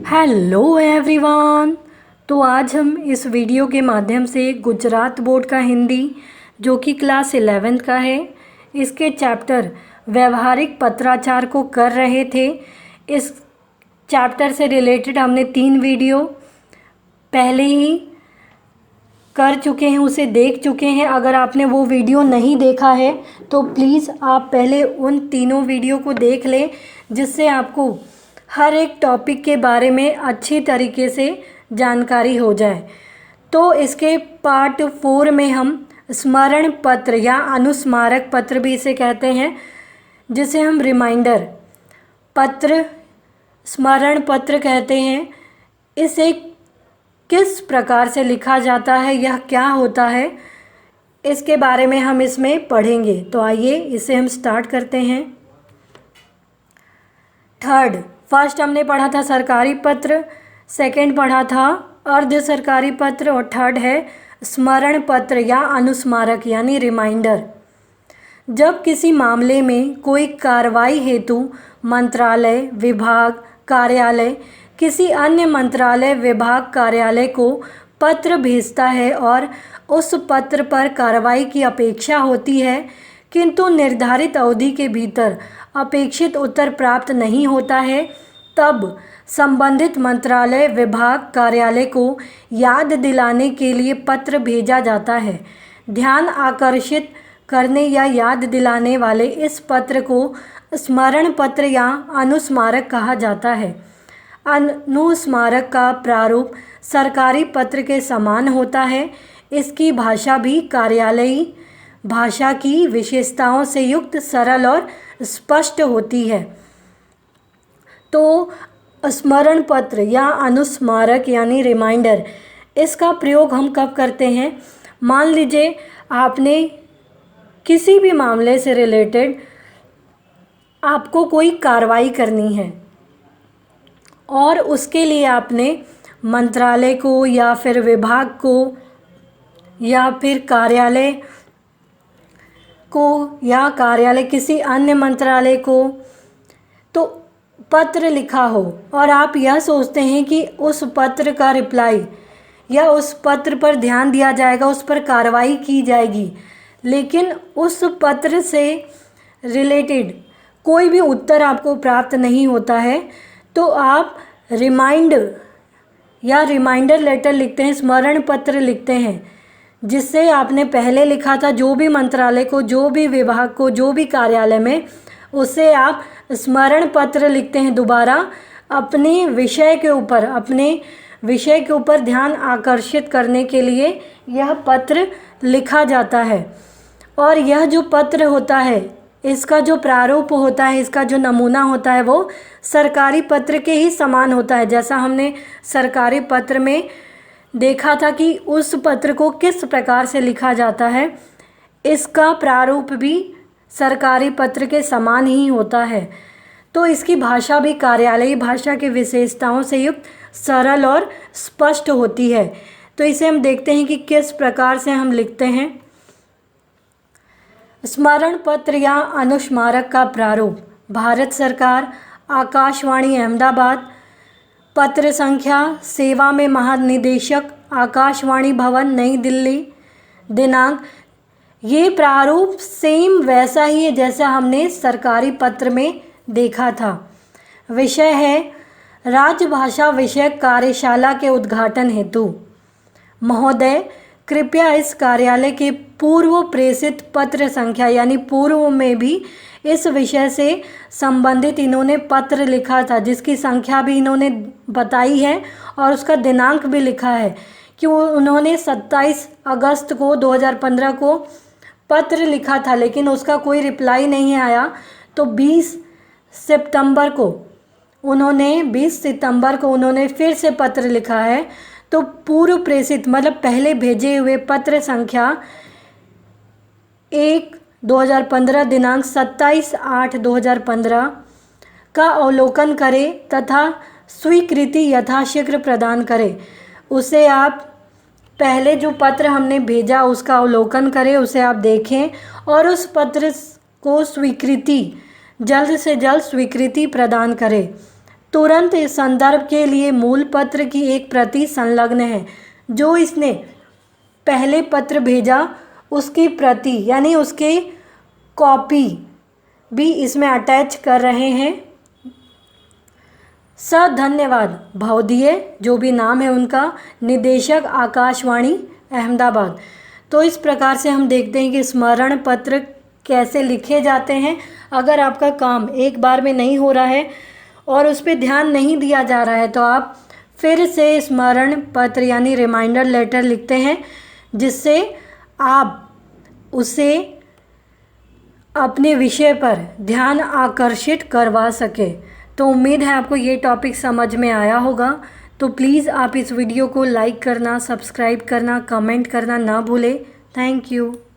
Hello everyone. तो आज हम इस वीडियो के माध्यम से गुजरात बोर्ड का हिंदी जो कि क्लास 11th का है, इसके चैप्टर व्यवहारिक पत्राचार को कर रहे थे। इस चैप्टर से रिलेटेड हमने 3 वीडियो पहले ही कर चुके हैं, उसे देख चुके हैं। अगर आपने वो वीडियो नहीं देखा है तो प्लीज़ आप पहले उन तीनों वीडियो को देख लें, जिससे आपको हर एक टॉपिक के बारे में अच्छी तरीके से जानकारी हो जाए। तो इसके पार्ट 4 में हम स्मरण पत्र या अनुस्मारक पत्र भी इसे कहते हैं, जिसे हम रिमाइंडर पत्र, स्मरण पत्र कहते हैं। इसे किस प्रकार से लिखा जाता है, यह क्या होता है, इसके बारे में हम इसमें पढ़ेंगे। तो आइए इसे हम स्टार्ट करते हैं। फर्स्ट हमने पढ़ा था सरकारी पत्र, सेकंड पढ़ा था अर्ध सरकारी पत्र और थर्ड है स्मरण पत्र या अनुस्मारक यानी रिमाइंडर। जब किसी मामले में कोई कार्रवाई हेतु मंत्रालय, विभाग, कार्यालय किसी अन्य मंत्रालय, विभाग, कार्यालय को पत्र भेजता है और उस पत्र पर कार्रवाई की अपेक्षा होती है, किंतु निर्धारित अवधि के भीतर अपेक्षित उत्तर प्राप्त नहीं होता है, तब संबंधित मंत्रालय, विभाग, कार्यालय को याद दिलाने के लिए पत्र भेजा जाता है। ध्यान आकर्षित करने या याद दिलाने वाले इस पत्र को स्मरण पत्र या अनुस्मारक कहा जाता है। अनुस्मारक का प्रारूप सरकारी पत्र के समान होता है। इसकी भाषा भी कार्यालयी भाषा की विशेषताओं से युक्त, सरल और स्पष्ट होती है। तो स्मरण पत्र या अनुस्मारक यानी रिमाइंडर, इसका प्रयोग हम कब करते हैं? मान लीजिए आपने किसी भी मामले से रिलेटेड आपको कोई कार्रवाई करनी है और उसके लिए आपने मंत्रालय को या फिर विभाग को या फिर कार्यालय को या कार्यालय किसी अन्य मंत्रालय को तो पत्र लिखा हो और आप यह सोचते हैं कि उस पत्र का रिप्लाई या उस पत्र पर ध्यान दिया जाएगा, उस पर कार्रवाई की जाएगी, लेकिन उस पत्र से रिलेटेड कोई भी उत्तर आपको प्राप्त नहीं होता है, तो आप रिमाइंडर लेटर लिखते हैं, स्मरण पत्र लिखते हैं, जिससे आपने पहले लिखा था जो भी मंत्रालय को, जो भी विभाग को, जो भी कार्यालय में, उसे आप स्मरण पत्र लिखते हैं। दोबारा अपने विषय के ऊपर ध्यान आकर्षित करने के लिए यह पत्र लिखा जाता है। और यह जो पत्र होता है, इसका जो प्रारूप होता है, इसका जो नमूना होता है, वो सरकारी पत्र के ही समान होता है। जैसा हमने सरकारी पत्र में देखा था कि उस पत्र को किस प्रकार से लिखा जाता है, इसका प्रारूप भी सरकारी पत्र के समान ही होता है। तो इसकी भाषा भी कार्यालयी भाषा की विशेषताओं से युक्त, सरल और स्पष्ट होती है। तो इसे हम देखते हैं कि किस प्रकार से हम लिखते हैं। स्मरण पत्र या अनुस्मारक का प्रारूप: भारत सरकार, आकाशवाणी अहमदाबाद, पत्र संख्या, सेवा में महानिदेशक, आकाशवाणी भवन, नई दिल्ली, दिनांक। ये प्रारूप सेम वैसा ही है जैसा हमने सरकारी पत्र में देखा था। विषय है राजभाषा विषयक कार्यशाला के उद्घाटन हेतु। महोदय, कृपया इस कार्यालय के पूर्व प्रेषित पत्र संख्या, यानी पूर्व में भी इस विषय से संबंधित इन्होंने पत्र लिखा था, जिसकी संख्या भी इन्होंने बताई है और उसका दिनांक भी लिखा है कि उन्होंने 27 अगस्त को 2015 को पत्र लिखा था, लेकिन उसका कोई रिप्लाई नहीं आया। तो 20 सितंबर को उन्होंने फिर से पत्र लिखा है। तो पूर्व प्रेषित मतलब पहले भेजे हुए पत्र संख्या 1/2015 दिनांक 27/8/2015 का अवलोकन करें तथा स्वीकृति यथाशीघ्र प्रदान करें। उसे आप पहले जो पत्र हमने भेजा उसका अवलोकन करें, उसे आप देखें और उस पत्र को जल्द से जल्द स्वीकृति प्रदान करें। तुरंत इस संदर्भ के लिए मूल पत्र की एक प्रति संलग्न है। जो इसने पहले पत्र भेजा उसकी प्रति यानी उसकी कॉपी भी इसमें अटैच कर रहे हैं। धन्यवाद भवदीय, जो भी नाम है उनका, निदेशक आकाशवाणी अहमदाबाद। तो इस प्रकार से हम देखते हैं कि स्मरण पत्र कैसे लिखे जाते हैं। अगर आपका काम एक बार में नहीं हो रहा है और उस पर ध्यान नहीं दिया जा रहा है तो आप फिर से स्मरण पत्र यानी रिमाइंडर लेटर लिखते हैं, जिससे आप उसे अपने विषय पर ध्यान आकर्षित करवा सके। तो उम्मीद है आपको ये टॉपिक समझ में आया होगा। तो प्लीज़ आप इस वीडियो को लाइक करना, सब्सक्राइब करना, कमेंट करना ना भूलें। Thank you.